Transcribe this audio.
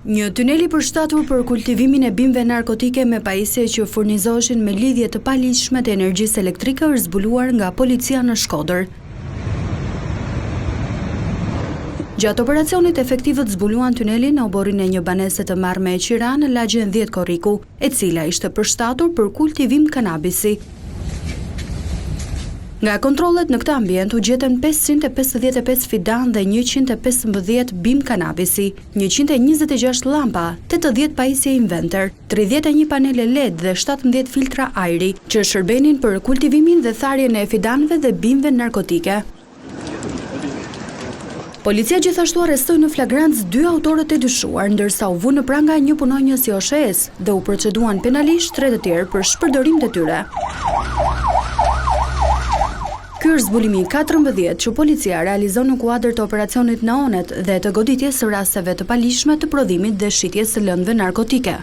Një tunel i përshtatur për kultivimin e bimëve narkotike me pajisje që furnizoheshin me lidhje të paligjshme të energjisë elektrike është zbuluar nga policia në Shkodër. Gjatë operacionit, efektivët zbuluan tunelin në oborin e një banese të marrë me qira në lagjen 10 Korriku, e cila ishte përshtatur për kultivim kanabisi. Nga kontrollet në këtë ambient u gjetën 555 fidan dhe 115 bim kanabisi, 126 lampa, 80 pajisje inverter, 31 panele LED dhe 17 filtra ajri, që shërbenin për kultivimin dhe tharjen e fidanëve dhe bimëve narkotike. Policia gjithashtu arrestoi në flagrancë 2 autorët e dyshuar, ndërsa u vu në pranga një punonjës i OSHE-s dhe u proceduan penalisht 3 të tjerë për shpërdorim të tyre. Ky është zbulimi 14 që policia realizon në kuadër të operacionit në Onet dhe të goditjes së rasteve të paligjshme të prodhimit dhe shitjes së lëndëve narkotike.